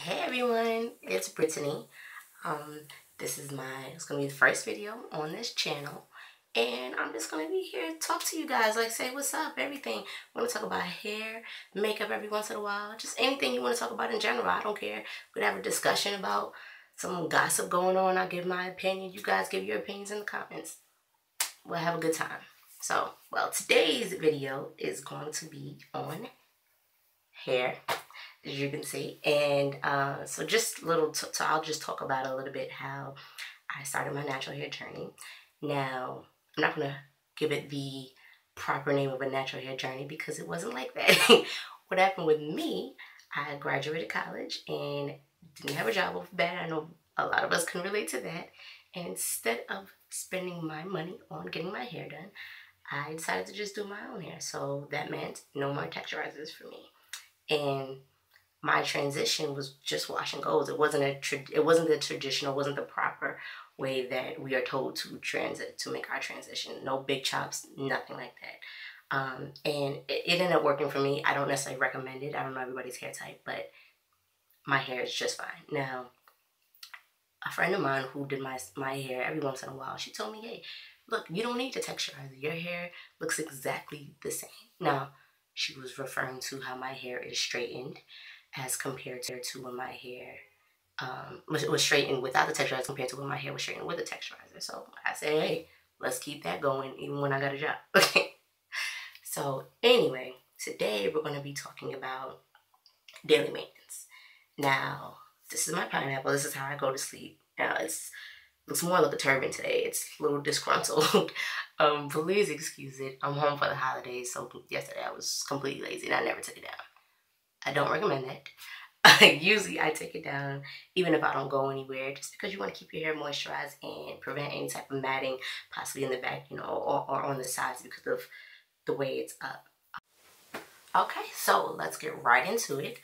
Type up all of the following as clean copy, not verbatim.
Hey everyone, it's Brittany. Um, it's gonna be the first video on this channel, and I'm just gonna be here to talk to you guys, like say what's up, everything. We're gonna talk about hair, makeup every once in a while, just anything you want to talk about in general. I don't care. We'd have a discussion about some gossip going on. I'll give my opinion. You guys give your opinions in the comments. We'll have a good time. So, well, today's video is going to be on hair, as you can see, and so just little so I'll just talk about a little bit how I started my natural hair journey. Now, I'm not gonna give it the proper name of a natural hair journey because it wasn't like that. What happened with me, I graduated college and didn't have a job off the bat. I know a lot of us can relate to that, and instead of spending my money on getting my hair done, I decided to just do my own hair. So that meant no more texturizers for me. And my transition was just wash and goes. It wasn't the traditional, wasn't the proper way that we are told to make our transition. No big chops, nothing like that. And it ended up working for me. I don't necessarily recommend it. I don't know everybody's hair type, but my hair is just fine. Now, a friend of mine who did my hair every once in a while, she told me, hey, look, you don't need to texturize it. Your hair looks exactly the same. Now, she was referring to how my hair is straightened as compared to when my hair was straightened without the texturizer compared to when my hair was straightened with a texturizer. So I said, hey, let's keep that going even when I got a job. Okay. So anyway, today we're going to be talking about daily maintenance. Now, this is my pineapple. This is how I go to sleep. Now, looks more like a turban today. It's a little disgruntled. Please excuse it. I'm home for the holidays, so yesterday I was completely lazy and I never took it down. I don't recommend that. Usually I take it down even if I don't go anywhere, just because you want to keep your hair moisturized and prevent any type of matting, possibly in the back, or on the sides because of the way it's up. Okay, so let's get right into it.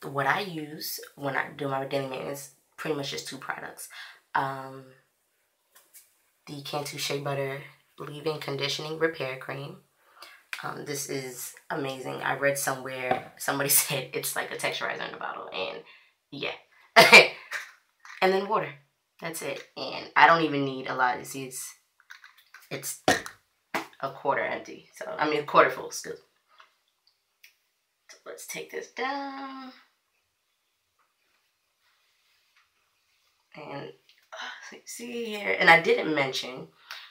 What I use when I do my daily maintenance, pretty much just two products. The Cantu Shea Butter Leave-In Conditioning Repair Cream. This is amazing. I read somewhere, somebody said it's like a texturizer in a bottle, and yeah. And then water. That's it. And I don't even need a lot. You see, it's a quarter empty. So, I mean, a quarter full, excuse me. So let's take this down. And see here, and I didn't mention,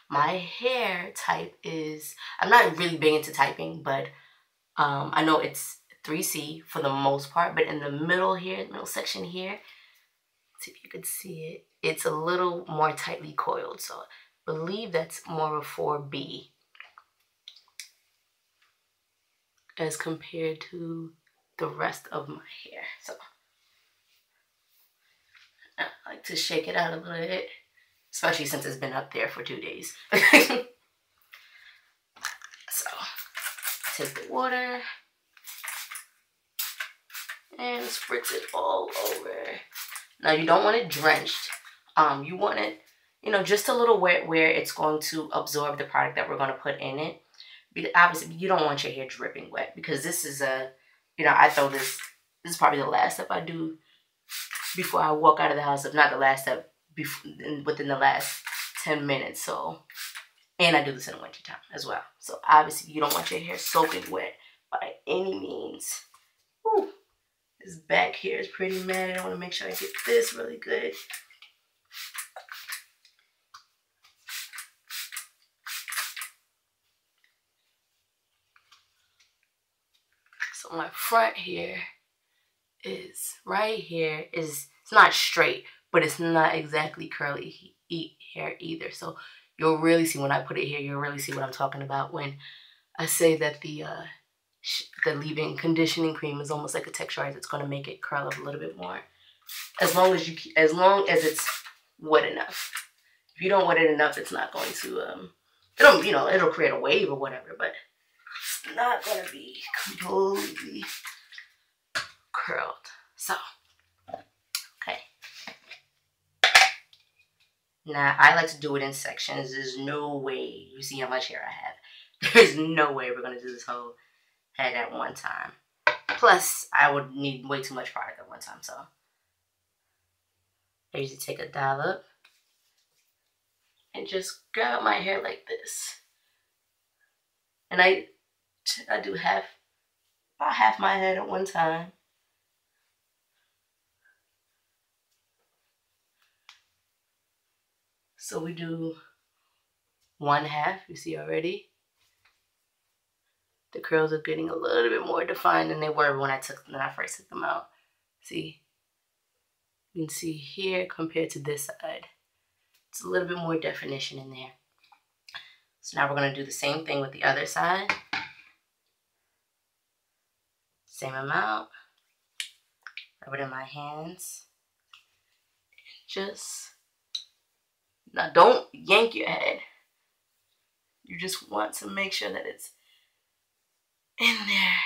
my hair type is, I'm not really big into typing, but I know it's 3C for the most part, but in the middle here, middle section here, see if you could see it, it's a little more tightly coiled, so I believe that's more of a 4B as compared to the rest of my hair. So I like to shake it out a little bit, especially since it's been up there for 2 days. So, take the water and spritz it all over. Now, you don't want it drenched. You want it, just a little wet where it's going to absorb the product that we're going to put in it. Because obviously, you don't want your hair dripping wet because this is I throw this is probably the last step I do before I walk out of the house, if not the last step, within the last 10 minutes. So, and I do this in the winter time as well. So obviously you don't want your hair soaking wet by any means. Whew. This back here is pretty matted. I want to make sure I get this really good. So my front here is right here it's not straight, but it's not exactly curly hair either. So you'll really see when I put it here, you'll really see what I'm talking about when I say that the leave-in conditioning cream is almost like a texturizer. It's going to make it curl up a little bit more, as long as it's wet enough. If you don't wet it enough, it's not going to it'll create a wave or whatever, but it's not going to be completely curled. So, okay. Now, I like to do it in sections. There's no way, you see how much hair I have. There's no way we're going to do this whole head at one time. Plus, I would need way too much product at one time, so I usually take a dollop and just grab my hair like this. And I do about half my head at one time. So we do one half, you see already. The curls are getting a little bit more defined than they were when I first took them out. See? You can see here compared to this side. It's a little bit more definition in there. So now we're going to do the same thing with the other side. Same amount. Rub it in my hands. Just, now don't yank your head. You just want to make sure that it's in there.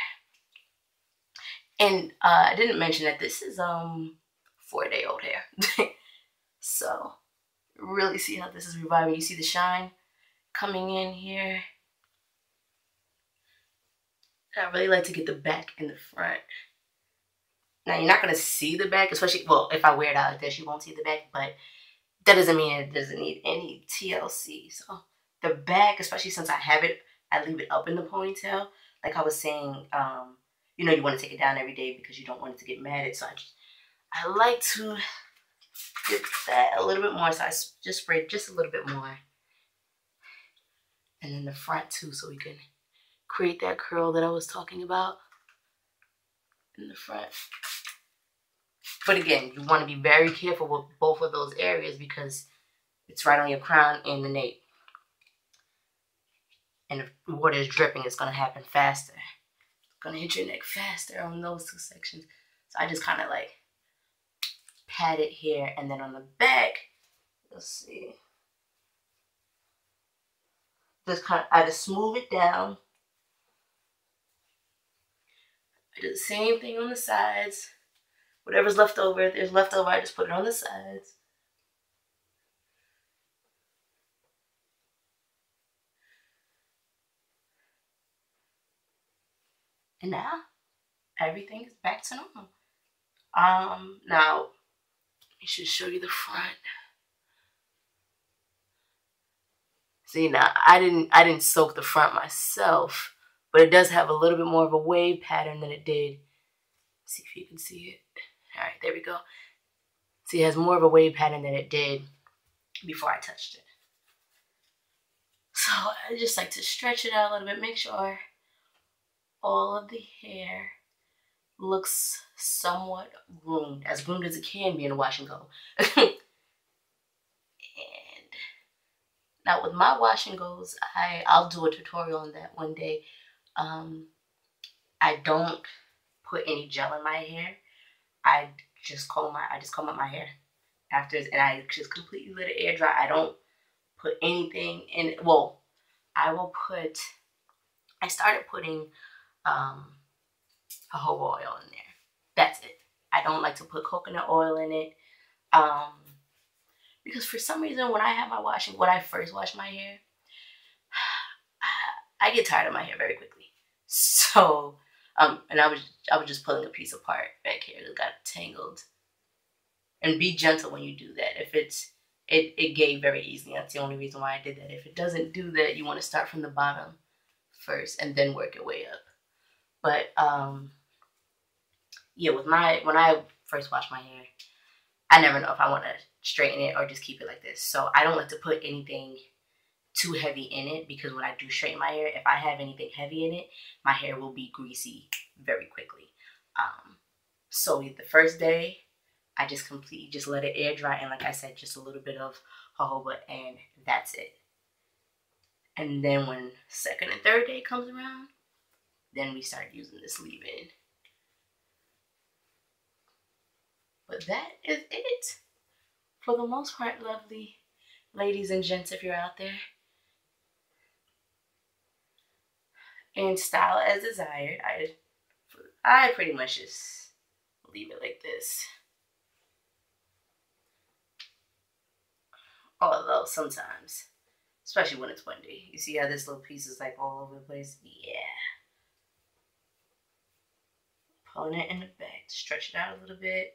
And I didn't mention that this is 4-day-old hair. So really see how this is reviving. You see the shine coming in here. I really like to get the back and the front. Now you're not gonna see the back, especially, well, if I wear it out like this, you won't see the back, but that doesn't mean it doesn't need any TLC. So the back, especially since I have it, I leave it up in the ponytail. Like I was saying, you know, you want to take it down every day because you don't want it to get matted. So I like to get that a little bit more. So I just spray just a little bit more. And then the front too, so we can create that curl that I was talking about in the front. But again, you want to be very careful with both of those areas because it's right on your crown and the nape. And if water is dripping, it's going to happen faster. It's going to hit your neck faster on those two sections. So I just kind of like pat it here. And then on the back, let's see. I just smooth it down. I do the same thing on the sides. Whatever's left over, if there's left over, I just put it on the sides. And now, everything is back to normal. Now, I should show you the front. See, now, I didn't soak the front myself, but it does have a little bit more of a wave pattern than it did. Let's see if you can see it. All right, there we go. See, it has more of a wave pattern than it did before I touched it. So I just like to stretch it out a little bit, make sure all of the hair looks somewhat groomed, as groomed as it can be in a wash and go. And now with my wash and goes, I'll do a tutorial on that one day. I don't put any gel in my hair. I just comb up my hair after, and I just completely let it air dry. I don't put anything in. Well, I started putting jojoba oil in there. That's it. I don't like to put coconut oil in it. Because for some reason when I first wash my hair, I get tired of my hair very quickly. So and I was just pulling a piece apart back here that got tangled. And be gentle when you do that. If it gave very easily. That's the only reason why I did that. If it doesn't do that, you want to start from the bottom first and then work your way up. But yeah, when I first wash my hair, I never know if I want to straighten it or just keep it like this. So I don't like to put anything too heavy in it, because when I do straighten my hair, if I have anything heavy in it, my hair will be greasy very quickly. So the first day, I just completely just let it air dry, and like I said, just a little bit of jojoba, and that's it. And then when second and third day comes around, then we start using this leave-in. But that is it. For the most part, lovely ladies and gents, if you're out there. And style as desired. I pretty much just leave it like this. Although sometimes, especially when it's windy, you see how this little piece is like all over the place? Yeah. pulling it in the back to stretch it out a little bit.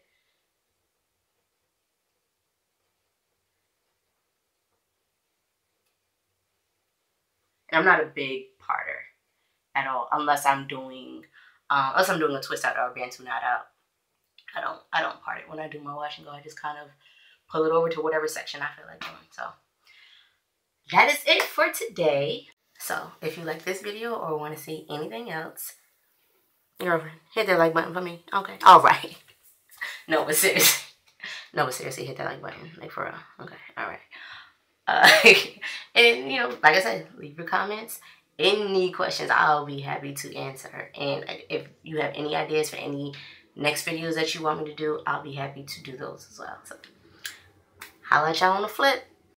And I'm not a big parter at all, unless I'm doing a twist out or a Bantu knot out. I don't part it when I do my wash and go. I just kind of pull it over to whatever section I feel like doing. So that is it for today. So if you like this video or want to see anything else, girlfriend, hit that like button for me. Okay. All right. No, but seriously. No, but seriously, hit that like button. Like for real. Okay. All right. And, you know, like I said, leave your comments. Any questions, I'll be happy to answer. And if you have any ideas for any next videos that you want me to do, I'll be happy to do those as well. So, holla at y'all on the flip.